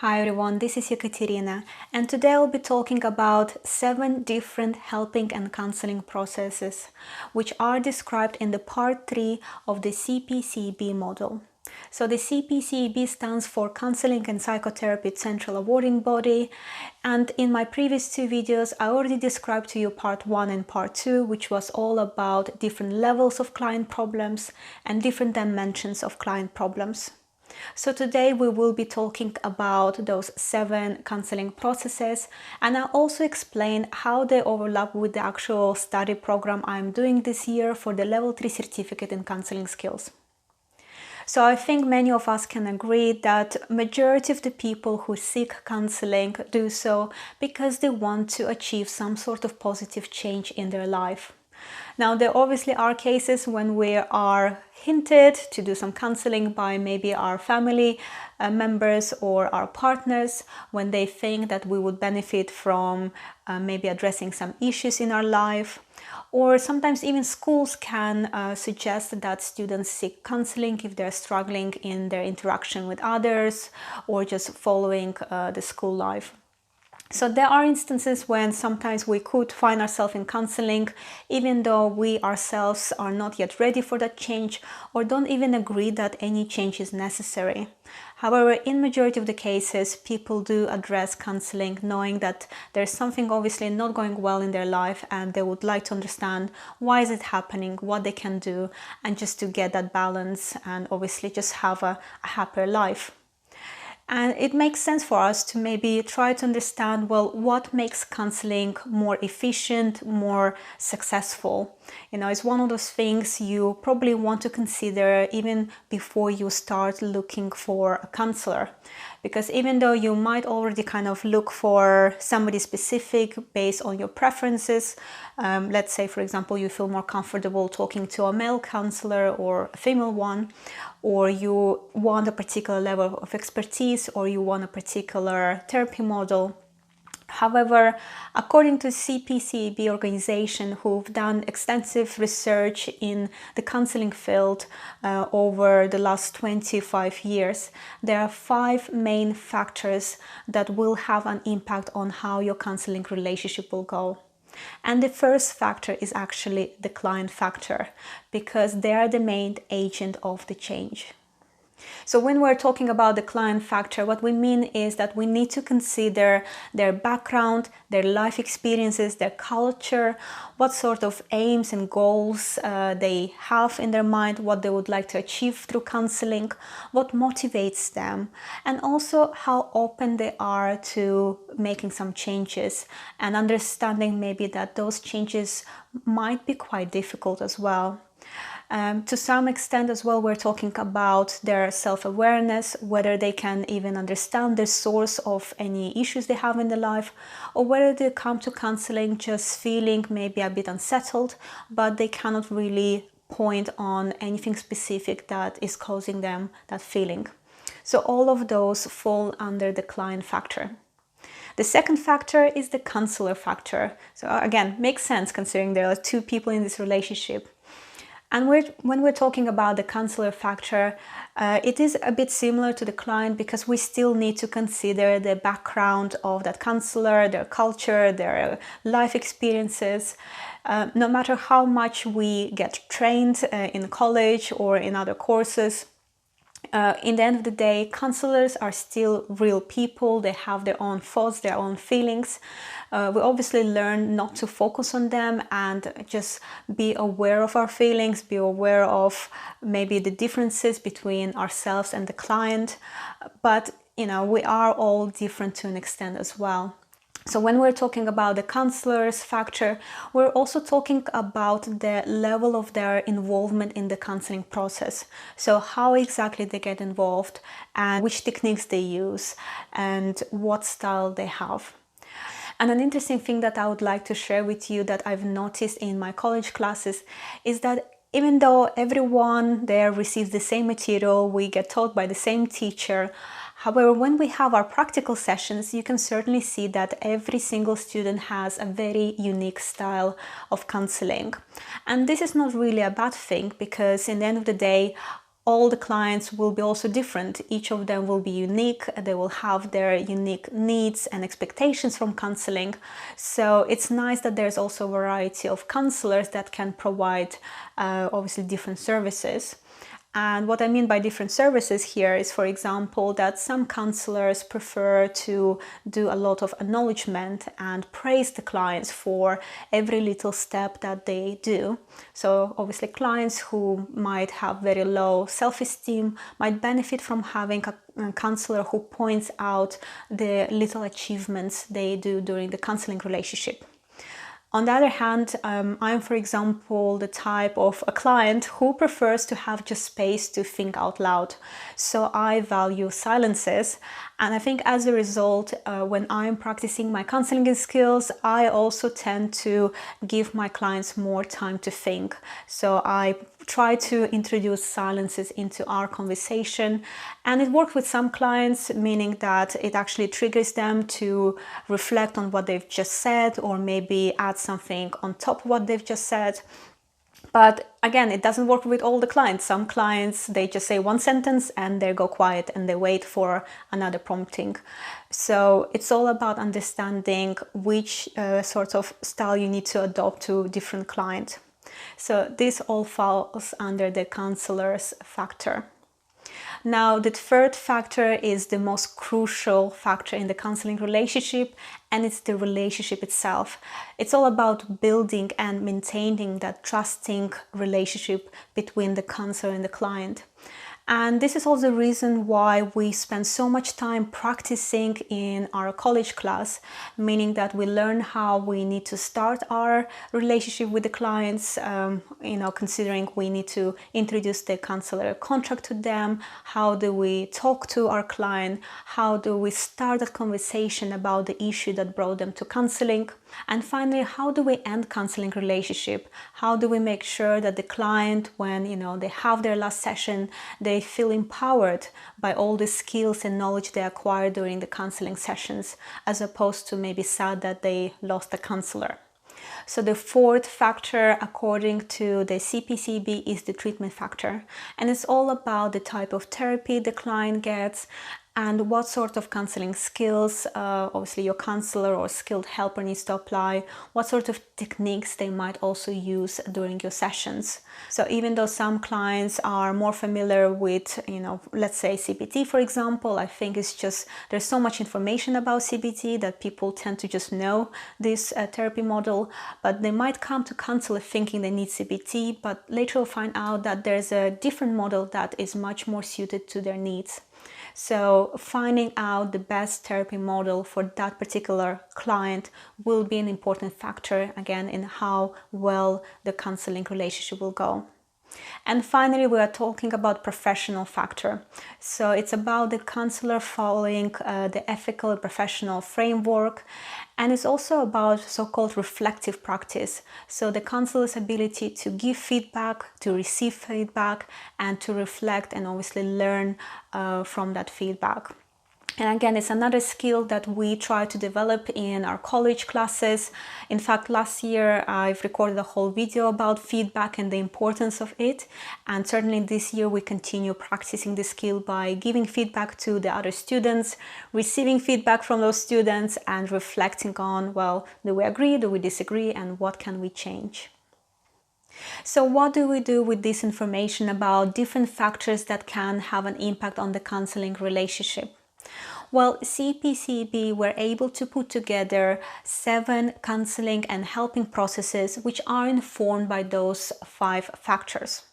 Hi everyone, this is Ekaterina, and today I'll be talking about 7 different helping and counseling processes, which are described in the part 3 of the CPCAB model. So the CPCAB stands for Counselling and Psychotherapy Central Awarding Body, and in my previous 2 videos I already described to you part 1 and part 2, which was all about different levels of client problems and different dimensions of client problems. So today we will be talking about those 7 counseling processes, and I'll also explain how they overlap with the actual study program I'm doing this year for the Level 3 certificate in counseling skills. So I think many of us can agree that majority of the people who seek counseling do so because they want to achieve some sort of positive change in their life. Now, there obviously are cases when we are hinted to do some counseling by maybe our family members or our partners, when they think that we would benefit from maybe addressing some issues in our life. Or sometimes even schools can suggest that students seek counseling if they're struggling in their interaction with others or just following the school life. So there are instances when sometimes we could find ourselves in counseling even though we ourselves are not yet ready for that change or don't even agree that any change is necessary. However, in majority of the cases, people do address counseling knowing that there's something obviously not going well in their life and they would like to understand why is it happening, what they can do, and just to get that balance and obviously just have a happier life. And it makes sense for us to maybe try to understand, well, what makes counseling more efficient, more successful? You know, it's one of those things you probably want to consider even before you start looking for a counselor. Because even though you might already kind of look for somebody specific based on your preferences, let's say, for example, you feel more comfortable talking to a male counselor or a female one, or you want a particular level of expertise, or you want a particular therapy model. However, according to CPCAB organization, who've done extensive research in the counseling field over the last 25 years, there are 5 main factors that will have an impact on how your counseling relationship will go. And the first factor is actually the client factor, because they are the main agent of the change. So when we're talking about the client factor, what we mean is that we need to consider their background, their life experiences, their culture, what sort of aims and goals they have in their mind, what they would like to achieve through counseling, what motivates them, and also how open they are to making some changes and understanding maybe that those changes might be quite difficult as well. To some extent as well, we're talking about their self-awareness, whether they can even understand the source of any issues they have in their life, or whether they come to counseling just feeling maybe a bit unsettled, but they cannot really point on anything specific that is causing them that feeling. So all of those fall under the client factor. The second factor is the counselor factor. So again, makes sense considering there are 2 people in this relationship. And when we're talking about the counselor factor, it is a bit similar to the client because we still need to consider the background of that counselor, their culture, their life experiences. No matter how much we get trained in college or in other courses, in the end of the day, counselors are still real people. They have their own thoughts, their own feelings. We obviously learn not to focus on them and just be aware of our feelings, be aware of maybe the differences between ourselves and the client. But, you know, we are all different to an extent as well. So when we're talking about the counselor's factor, we're also talking about the level of their involvement in the counseling process. So how exactly they get involved and which techniques they use and what style they have. And an interesting thing that I would like to share with you that I've noticed in my college classes is that even though everyone there receives the same material, we get taught by the same teacher, however, when we have our practical sessions, you can certainly see that every single student has a very unique style of counseling. And this is not really a bad thing because in the end of the day, all the clients will be also different. Each of them will be unique. They will have their unique needs and expectations from counseling. So it's nice that there's also a variety of counselors that can provide obviously different services. And what I mean by different services here is, for example, that some counselors prefer to do a lot of acknowledgement and praise the clients for every little step that they do. So obviously clients who might have very low self-esteem might benefit from having a counselor who points out the little achievements they do during the counseling relationship. On the other hand, I'm, for example, the type of a client who prefers to have just space to think out loud. So I value silences. And I think as a result, when I'm practicing my counseling skills, I also tend to give my clients more time to think. So I try to introduce silences into our conversation, and it works with some clients, meaning that it actually triggers them to reflect on what they've just said, or maybe add something on top of what they've just said. But again, it doesn't work with all the clients. Some clients, they just say one sentence and they go quiet and they wait for another prompting. So it's all about understanding which sort of style you need to adopt to different clients. So this all falls under the counselor's factor. Now, the third factor is the most crucial factor in the counseling relationship, and it's the relationship itself. It's all about building and maintaining that trusting relationship between the counselor and the client. And this is also the reason why we spend so much time practicing in our college class, meaning that we learn how we need to start our relationship with the clients, considering we need to introduce the counselor contract to them, how do we talk to our client, how do we start a conversation about the issue that brought them to counseling, and finally, how do we end counseling relationship? How do we make sure that the client, when they have their last session, they feel empowered by all the skills and knowledge they acquired during the counseling sessions, as opposed to maybe sad that they lost a counselor. So the fourth factor, according to the CPCB, is the treatment factor. And it's all about the type of therapy the client gets and what sort of counseling skills obviously your counselor or skilled helper needs to apply, what sort of techniques they might also use during your sessions. So even though some clients are more familiar with, let's say CBT, for example, I think it's just there's so much information about CBT that people tend to just know this therapy model, but they might come to counselor thinking they need CBT, but later will find out that there's a different model that is much more suited to their needs. So finding out the best therapy model for that particular client will be an important factor, again, in how well the counseling relationship will go. And finally, we are talking about professional factor. So it's about the counselor following the ethical and professional framework. And it's also about so-called reflective practice. So the counselor's ability to give feedback, to receive feedback, and to reflect and obviously learn from that feedback. And again, it's another skill that we try to develop in our college classes. In fact, last year I've recorded a whole video about feedback and the importance of it. And certainly this year we continue practicing this skill by giving feedback to the other students, receiving feedback from those students, and reflecting on, well, do we agree, do we disagree, and what can we change? So what do we do with this information about different factors that can have an impact on the counseling relationship? Well, CPCB were able to put together 7 counseling and helping processes which are informed by those 5 factors.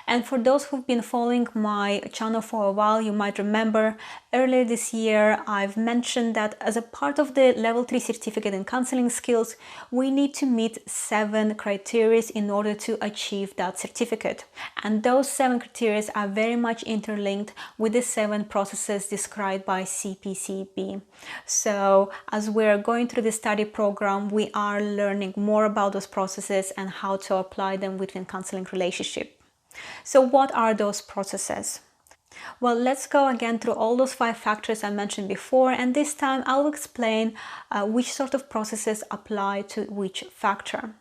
And for those who've been following my channel for a while, you might remember earlier this year I've mentioned that as a part of the Level 3 certificate in counseling skills, we need to meet 7 criteria in order to achieve that certificate. And those 7 criteria are very much interlinked with the 7 processes described by CPCB. So as we're going through the study program, we are learning more about those processes and how to apply them within counseling relationship. So what are those processes? Well, let's go again through all those 5 factors I mentioned before, and this time I'll explain which sort of processes apply to which factor.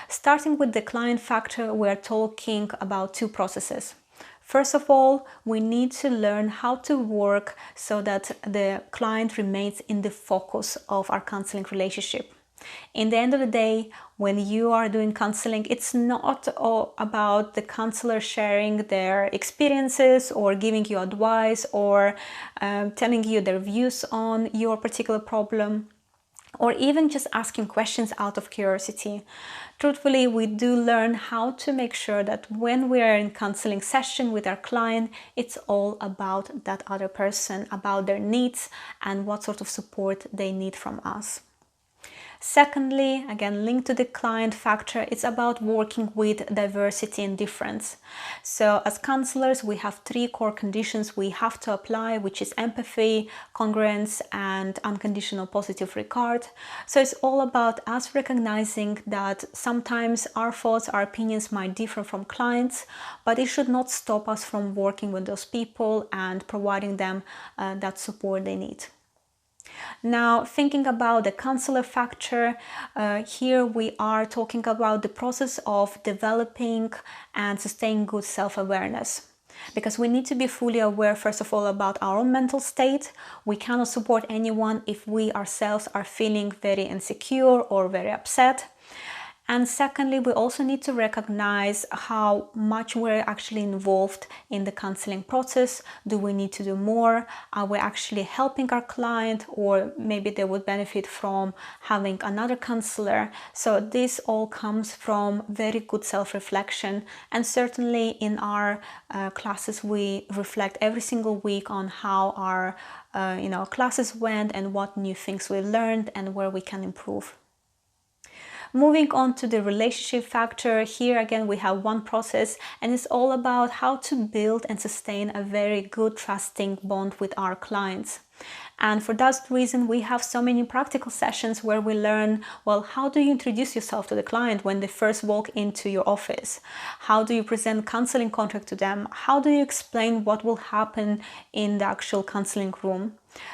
Starting with the client factor, we're talking about 2 processes. First of all, we need to learn how to work so that the client remains in the focus of our counseling relationship. In the end of the day, when you are doing counseling, it's not all about the counselor sharing their experiences or giving you advice or telling you their views on your particular problem, or even just asking questions out of curiosity. Truthfully, we do learn how to make sure that when we are in counseling session with our client, it's all about that other person, about their needs and what sort of support they need from us. Secondly, again, linked to the client factor, it's about working with diversity and difference. So as counselors, we have 3 core conditions we have to apply, which is empathy, congruence, and unconditional positive regard. So it's all about us recognizing that sometimes our thoughts, our opinions might differ from clients, but it should not stop us from working with those people and providing them that support they need. Now, thinking about the counselor factor, here we are talking about the process of developing and sustaining good self-awareness. Because we need to be fully aware, first of all, about our own mental state. We cannot support anyone if we ourselves are feeling very insecure or very upset. And secondly, we also need to recognize how much we're actually involved in the counseling process. Do we need to do more? Are we actually helping our client, or maybe they would benefit from having another counselor? So this all comes from very good self-reflection, and certainly in our classes we reflect every single week on how our classes went and what new things we learned and where we can improve. Moving on to the relationship factor, here again we have one process, and it's all about how to build and sustain a very good trusting bond with our clients. And for that reason, we have so many practical sessions where we learn, well, how do you introduce yourself to the client when they first walk into your office? How do you present counseling contract to them? How do you explain what will happen in the actual counseling room?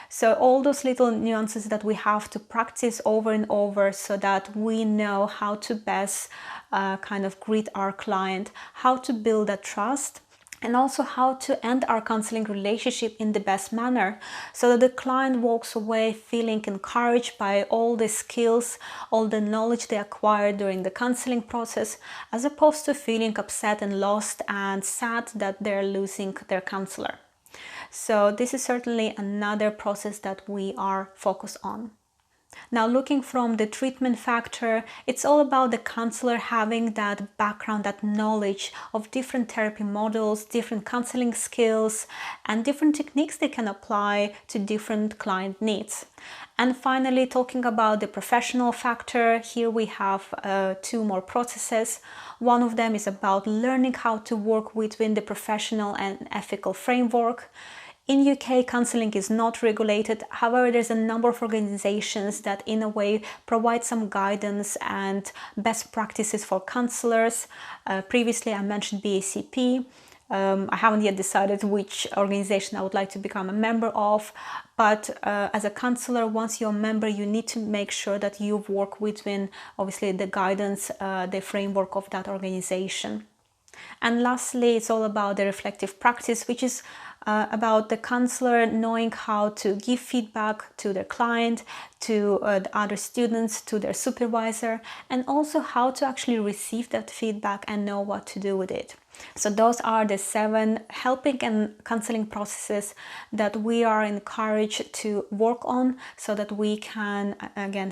So all those little nuances that we have to practice over and over so that we know how to best kind of greet our client, how to build that trust, and also how to end our counseling relationship in the best manner so that the client walks away feeling encouraged by all the skills, all the knowledge they acquired during the counseling process, as opposed to feeling upset and lost and sad that they're losing their counselor. So this is certainly another process that we are focused on. Now, looking from the treatment factor, it's all about the counselor having that background, that knowledge of different therapy models, different counseling skills, and different techniques they can apply to different client needs. And finally, talking about the professional factor, here we have 2 more processes. One of them is about learning how to work within the professional and ethical framework. In UK, counselling is not regulated. However, there's a number of organizations that in a way provide some guidance and best practices for counsellors. Previously, I mentioned BACP. I haven't yet decided which organization I would like to become a member of, but as a counsellor, once you're a member, you need to make sure that you work within, obviously, the guidance, the framework of that organization. And lastly, it's all about the reflective practice, which is about the counselor knowing how to give feedback to their client, to the other students, to their supervisor, and also how to actually receive that feedback and know what to do with it. So those are the 7 helping and counseling processes that we are encouraged to work on so that we can, again,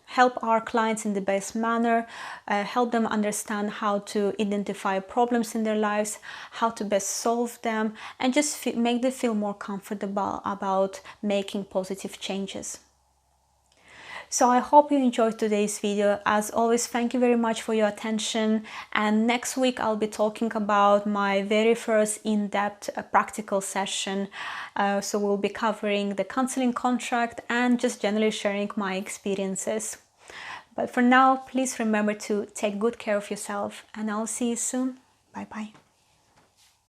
help our clients in the best manner, help them understand how to identify problems in their lives, how to best solve them, and just make them feel more comfortable about making positive changes. So I hope you enjoyed today's video. As always, thank you very much for your attention. And next week, I'll be talking about my very first in-depth practical session. So we'll be covering the counseling contract and just generally sharing my experiences. But for now, please remember to take good care of yourself, and I'll see you soon. Bye-bye.